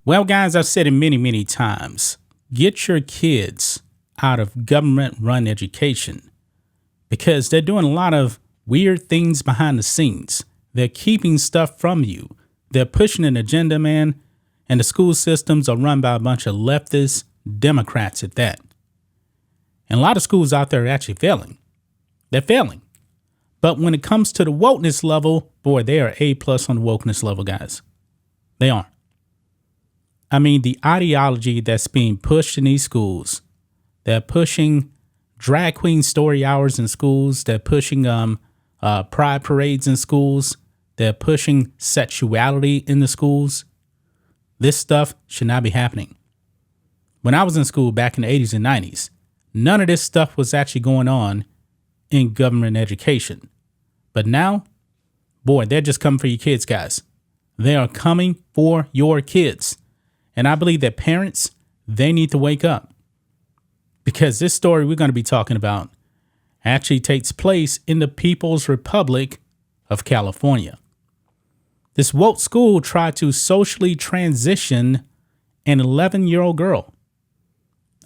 Well, guys, I've said it many, many times. Get your kids out of government-run education because they're doing a lot of weird things behind the scenes. They're keeping stuff from you. They're pushing an agenda, man, and the school systems are run by a bunch of leftist Democrats at that. And a lot of schools out there are actually failing. They're failing. But when it comes to the wokeness level, boy, they are A+ on the wokeness level, guys. They are. I mean, the ideology that's being pushed in these schools, they're pushing drag queen story hours in schools. They're pushing pride parades in schools. They're pushing sexuality in the schools. This stuff should not be happening. When I was in school back in the 80s and 90s, none of this stuff was actually going on in government education. But now, boy, they're just coming for your kids, guys. They are coming for your kids. And I believe that parents, they need to wake up. Because this story we're going to be talking about actually takes place in the People's Republic of California. This woke school tried to socially transition an 11-year-old girl.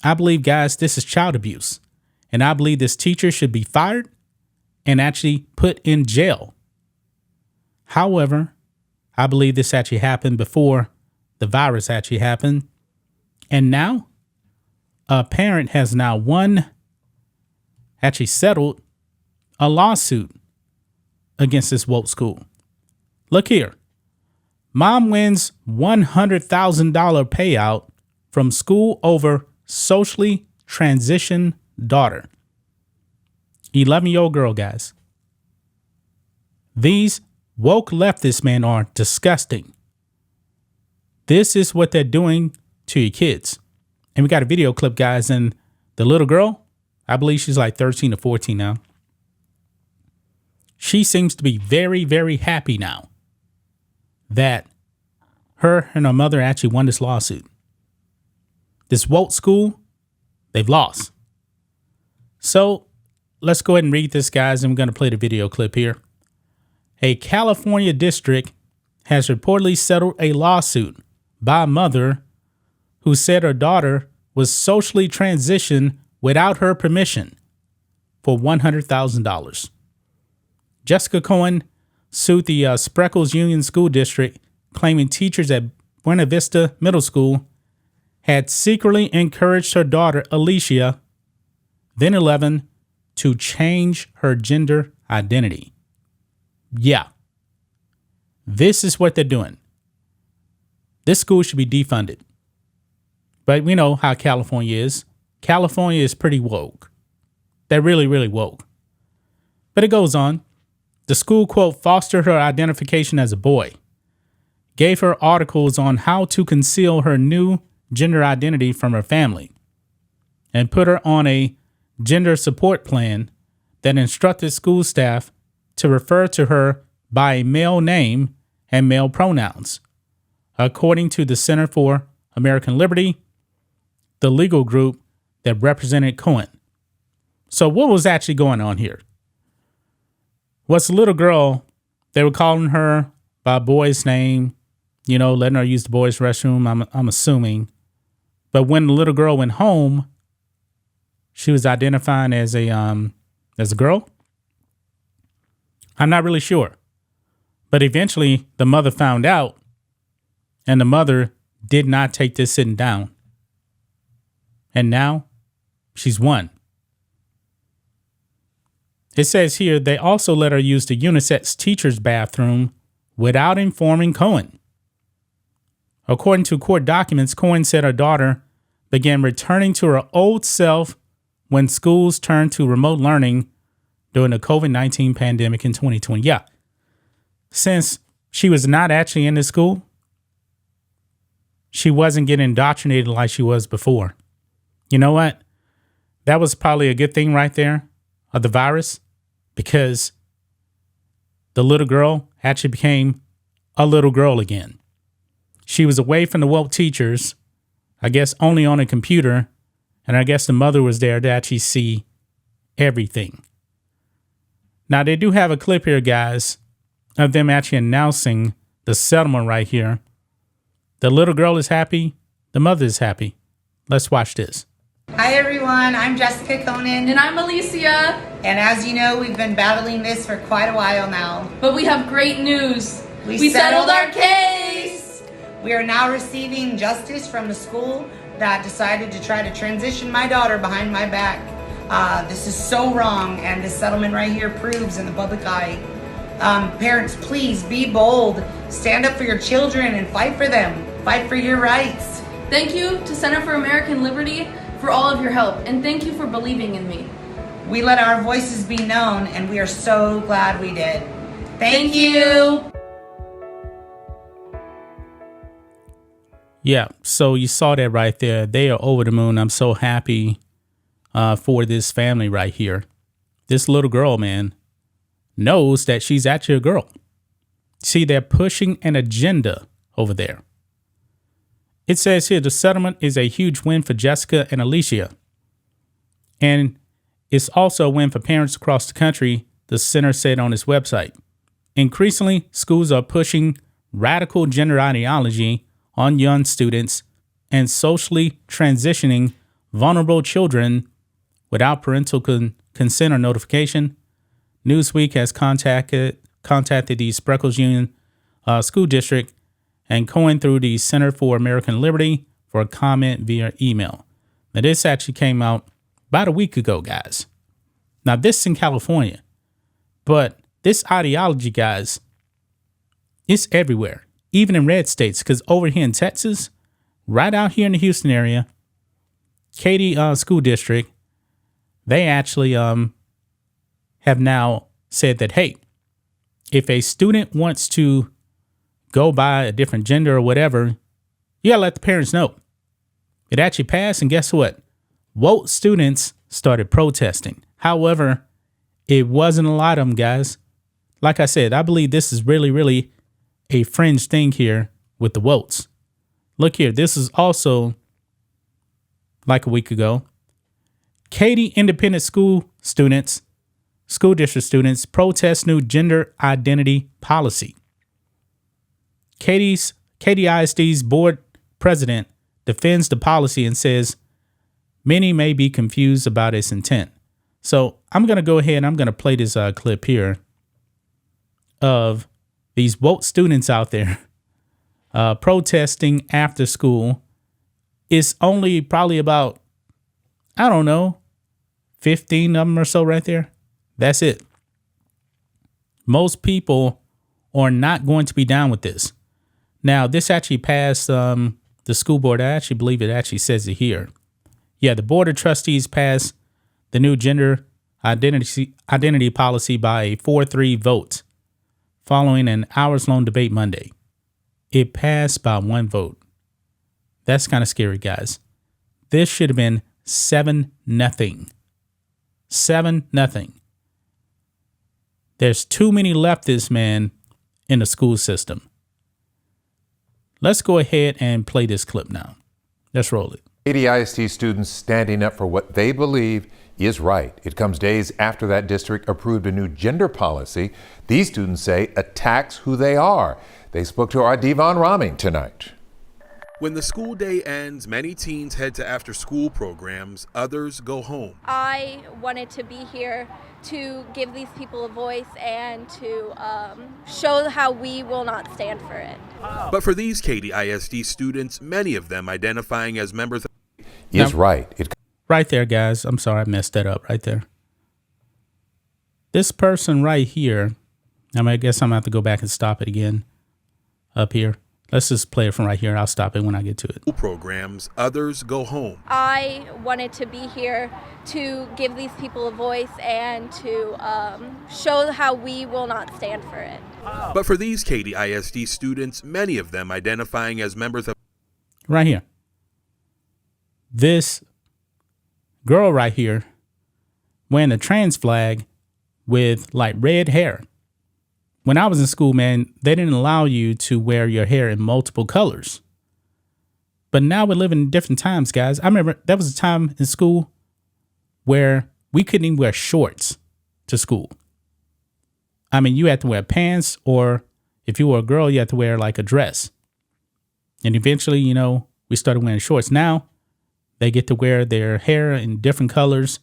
I believe, guys, this is child abuse. And I believe this teacher should be fired and actually put in jail. However, I believe this actually happened before the virus actually happened. And now a parent has now actually settled a lawsuit against this woke school. Look here. Mom wins $100,000 payout from school over socially transitioned daughter. 11-year-old girl, guys. These woke leftists, man, are disgusting. This is what they're doing to your kids. And we got a video clip, guys, and the little girl, I believe she's like 13 or 14 now. She seems to be very, very happy now that her and her mother actually won this lawsuit. This woke school, they've lost. So let's go ahead and read this, guys, and we're going to play the video clip here. A California district has reportedly settled a lawsuit by a mother who said her daughter was socially transitioned without her permission for $100,000. Jessica Cohen sued the Spreckles Union School District, claiming teachers at Buena Vista Middle School had secretly encouraged her daughter, Alicia, then 11, to change her gender identity. Yeah. This is what they're doing. This school should be defunded. But we know how California is. California is pretty woke. They're really, really woke. But it goes on. The school, quote, fostered her identification as a boy, gave her articles on how to conceal her new gender identity from her family, and put her on a gender support plan that instructed school staff to refer to her by a male name and male pronouns, according to the Center for American Liberty, the legal group that represented Cohen. So what was actually going on here? Was the little girl, they were calling her by a boy's name, you know, letting her use the boys' restroom, I'm assuming. But when the little girl went home, she was identifying as a girl. I'm not really sure. But eventually the mother found out, and the mother did not take this sitting down. And now she's won. It says here they also let her use the unisex teacher's bathroom without informing Cohen. According to court documents, Cohen said her daughter began returning to her old self when schools turned to remote learning during the COVID-19 pandemic in 2020. Yeah. Since she was not actually in the school, she wasn't getting indoctrinated like she was before. You know what? That was probably a good thing right there of the virus, because the little girl actually became a little girl again. She was away from the woke teachers, I guess only on a computer, and I guess the mother was there to actually see everything. Now, they do have a clip here, guys, of them actually announcing the settlement right here. The little girl is happy. The mother is happy. Let's watch this. Hi everyone, I'm Jessica Conan. And I'm Alicia. And as you know, we've been battling this for quite a while now. But we have great news. We settled our case. We are now receiving justice from the school that decided to try to transition my daughter behind my back. This is so wrong, and this settlement right here proves in the public eye. Parents, please be bold. Stand up for your children and fight for them. Fight for your rights. Thank you to Center for American Liberty for all of your help, and thank you for believing in me. We let our voices be known, and we are so glad we did. Thank you. Yeah, so you saw that right there. They are over the moon. I'm so happy for this family right here. This little girl, man, knows that she's actually a girl. See, they're pushing an agenda over there. It says here the settlement is a huge win for Jessica and Alicia. And it's also a win for parents across the country, the center said on its website. Increasingly, schools are pushing radical gender ideology on young students and socially transitioning vulnerable children without parental consent or notification. Newsweek has contacted the Spreckles Union School District and going through the Center for American Liberty for a comment via email. Now, this actually came out about a week ago, guys. Now, this is in California, but this ideology, guys, it's everywhere, even in red states, because over here in Texas, right out here in the Houston area, Katy School District, they actually have now said that, hey, if a student wants to go by a different gender or whatever, you gotta let the parents know. It actually passed, and guess what? Woke students started protesting. However, it wasn't a lot of them, guys. Like I said, I believe this is really, really a fringe thing here with the votes. Look here, this is also like a week ago. Katy Independent School District students protest new gender identity policy. Katy ISD's board president defends the policy and says many may be confused about its intent. So I'm going to go ahead and I'm going to play this clip here of these woke students out there protesting after school. It's only probably about, I don't know, 15 of them or so right there. That's it. Most people are not going to be down with this. Now, this actually passed the school board. I actually believe it actually says it here. Yeah, the board of trustees passed the new gender identity policy by a 4-3 vote following an hours-long debate Monday. It passed by one vote. That's kind of scary, guys. This should have been 7-0. 7-0. There's too many leftists, man, in the school system. Let's go ahead and play this clip now. Let's roll it. Katy ISD students standing up for what they believe is right. It comes days after that district approved a new gender policy these students say attacks who they are. They spoke to our Devon Raming tonight. When the school day ends, many teens head to after-school programs. Others go home. I wanted to be here to give these people a voice and to show how we will not stand for it. But for these Katy ISD students, many of them identifying as members of is right. Right there, guys. I'm sorry I messed that up right there. This person right here, I guess I'm going to have to go back and stop it again up here. Let's just play it from right here. I'll stop it when I get to it. Programs, others go home. I wanted to be here to give these people a voice and to show how we will not stand for it. But for these Katy ISD students, many of them identifying as members of... Right here. This girl right here wearing a trans flag with like red hair. When I was in school, man, they didn't allow you to wear your hair in multiple colors. But now we're living in different times, guys. I remember there was a time in school where we couldn't even wear shorts to school. You had to wear pants, or if you were a girl, you had to wear like a dress. And eventually, you know, we started wearing shorts. Now they get to wear their hair in different colors.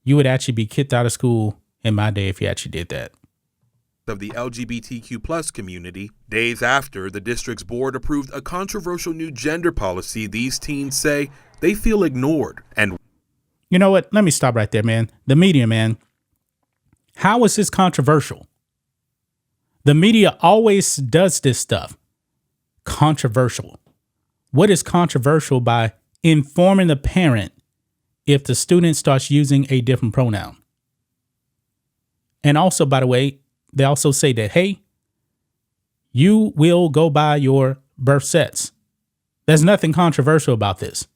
You would actually be kicked out of school in my day if you actually did that. Of the LGBTQ plus community, days after the district's board approved a controversial new gender policy, these teens say they feel ignored. And you know what? Let me stop right there, man. The media, man. How is this controversial? The media always does this stuff. Controversial. What is controversial by informing the parent if the student starts using a different pronoun? And also, by the way, they also say that, hey, you will go by your birth sets. There's nothing controversial about this.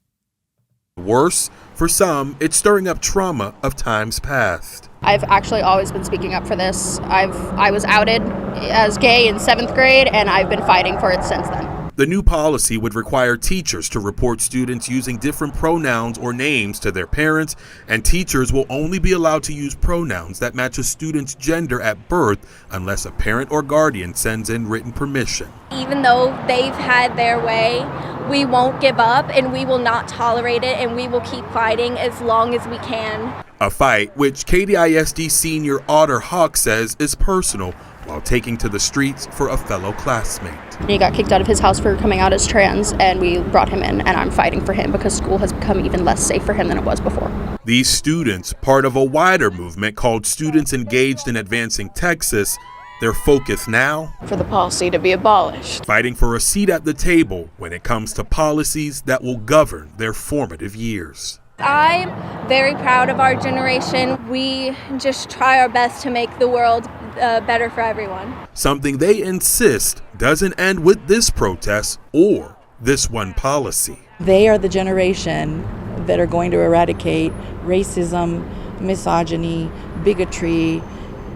worse, for some, it's stirring up trauma of times past. I've actually always been speaking up for this. I was outed as gay in 7th grade, and I've been fighting for it since then. The new policy would require teachers to report students using different pronouns or names to their parents, and teachers will only be allowed to use pronouns that match a student's gender at birth unless a parent or guardian sends in written permission. Even though they've had their way, we won't give up and we will not tolerate it, and we will keep fighting as long as we can. A fight which Katy ISD senior Otter Hawk says is personal, while taking to the streets for a fellow classmate. He got kicked out of his house for coming out as trans, and we brought him in, and I'm fighting for him because school has become even less safe for him than it was before. These students, part of a wider movement called Students Engaged in Advancing Texas, their focus now? For the policy to be abolished. Fighting for a seat at the table when it comes to policies that will govern their formative years. I'm very proud of our generation. We just try our best to make the world better for everyone. Something they insist doesn't end with this protest or this one policy. They are the generation that are going to eradicate racism, misogyny, bigotry,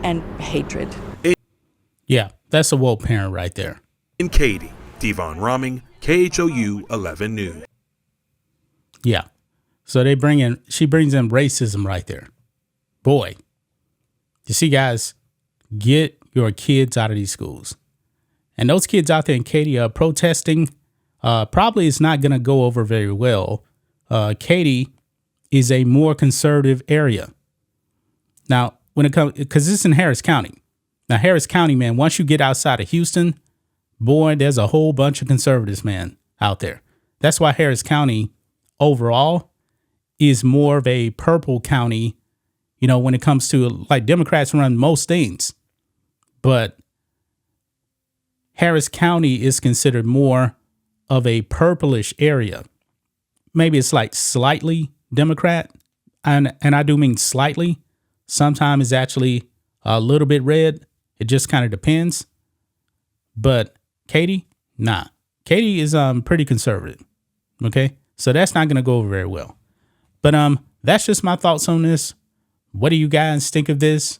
and hatred. Yeah, that's a woke parent right there. In Katy, Devon Romming, KHOU 11 News. Yeah. So she brings in racism right there. Boy, you see, guys, get your kids out of these schools. And those kids out there in Katy protesting, probably is not going to go over very well. Katy is a more conservative area. Now, when it comes, because it's in Harris County. Now, Harris County, man, once you get outside of Houston, boy, there's a whole bunch of conservatives, man, out there. That's why Harris County overall is more of a purple county, you know, when it comes to, like, Democrats run most things. But Harris County is considered more of a purplish area. Maybe it's like slightly Democrat, and I do mean slightly. Sometimes it's actually a little bit red. It just kind of depends. But Katy, nah. Katy is pretty conservative. Okay? So that's not going to go over very well. But that's just my thoughts on this. What do you guys think of this?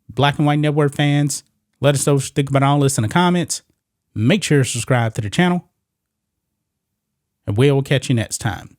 Black and White Network fans, let us know what you think about all this in the comments. Make sure to subscribe to the channel. And we'll catch you next time.